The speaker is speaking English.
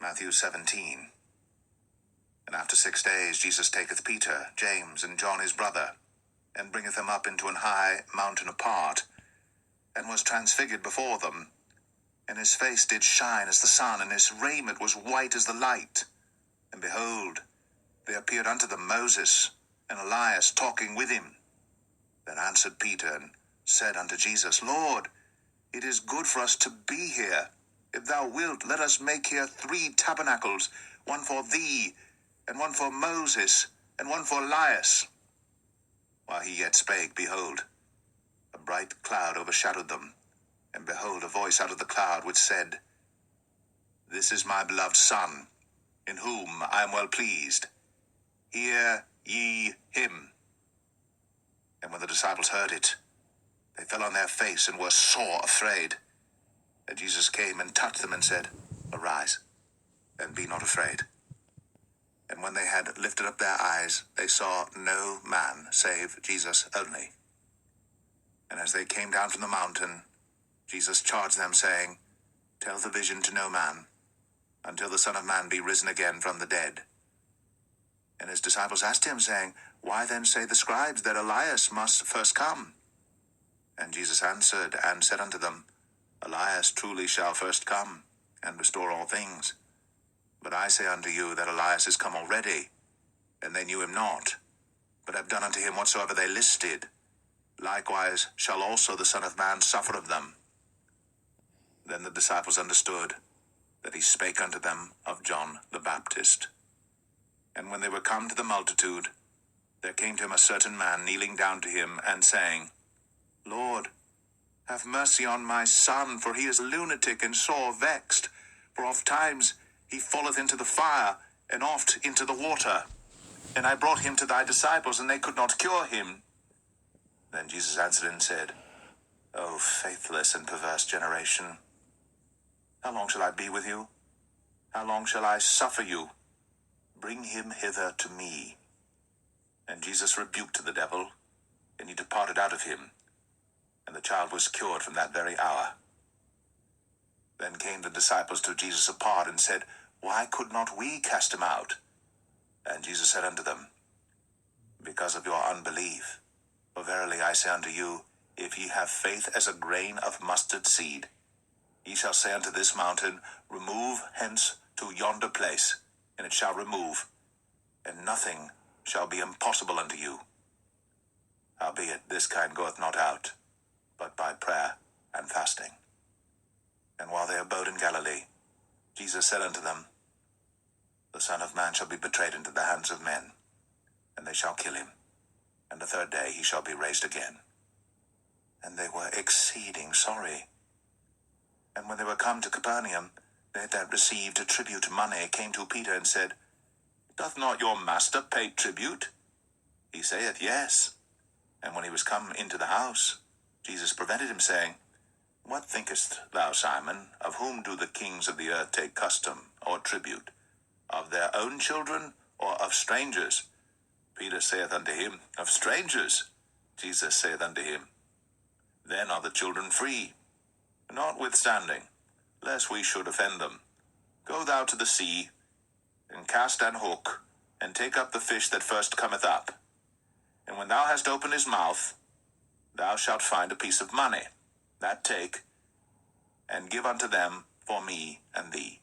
Matthew 17. And after 6 days Jesus taketh Peter, James, and John his brother, and bringeth them up into an high mountain apart, and was transfigured before them. And his face did shine as the sun, and his raiment was white as the light. And behold, there appeared unto them Moses and Elias talking with him. Then answered Peter and said unto Jesus, Lord, it is good for us to be here. If thou wilt, let us make here 3 tabernacles, one for thee, and one for Moses, and one for Elias. While he yet spake, behold, a bright cloud overshadowed them. And behold, a voice out of the cloud which said, This is my beloved Son, in whom I am well pleased. Hear ye him. And when the disciples heard it, they fell on their face and were sore afraid. And Jesus came and touched them and said, Arise, and be not afraid. And when they had lifted up their eyes, they saw no man save Jesus only. And as they came down from the mountain, Jesus charged them, saying, Tell the vision to no man, until the Son of Man be risen again from the dead. And his disciples asked him, saying, Why then say the scribes that Elias must first come? And Jesus answered and said unto them, Elias truly shall first come, and restore all things. But I say unto you that Elias is come already, and they knew him not, but have done unto him whatsoever they listed. Likewise shall also the Son of Man suffer of them. Then the disciples understood that he spake unto them of John the Baptist. And when they were come to the multitude, there came to him a certain man kneeling down to him, and saying, Lord, have mercy on my son, for he is lunatic and sore vexed. For oft times he falleth into the fire, and oft into the water. And I brought him to thy disciples, and they could not cure him. Then Jesus answered and said, O faithless and perverse generation, how long shall I be with you? How long shall I suffer you? Bring him hither to me. And Jesus rebuked the devil, and he departed out of him. And the child was cured from that very hour. Then came the disciples to Jesus apart, and said, Why could not we cast him out? And Jesus said unto them, Because of your unbelief. For verily I say unto you, if ye have faith as a grain of mustard seed, ye shall say unto this mountain, Remove hence to yonder place, and it shall remove, and nothing shall be impossible unto you. Howbeit this kind goeth not out, but by prayer and fasting. And while they abode in Galilee, Jesus said unto them, The Son of Man shall be betrayed into the hands of men, and they shall kill him, and the 3rd day he shall be raised again. And they were exceeding sorry. And when they were come to Capernaum, they that received a tribute money came to Peter and said, Doth not your master pay tribute? He saith, Yes. And when he was come into the house, Jesus prevented him, saying, What thinkest thou, Simon, of whom do the kings of the earth take custom or tribute? Of their own children, or of strangers? Peter saith unto him, Of strangers. Jesus saith unto him, Then are the children free. Notwithstanding, lest we should offend them, go thou to the sea, and cast an hook, and take up the fish that first cometh up. And when thou hast opened his mouth, thou shalt find a piece of money. That take, and give unto them for me and thee.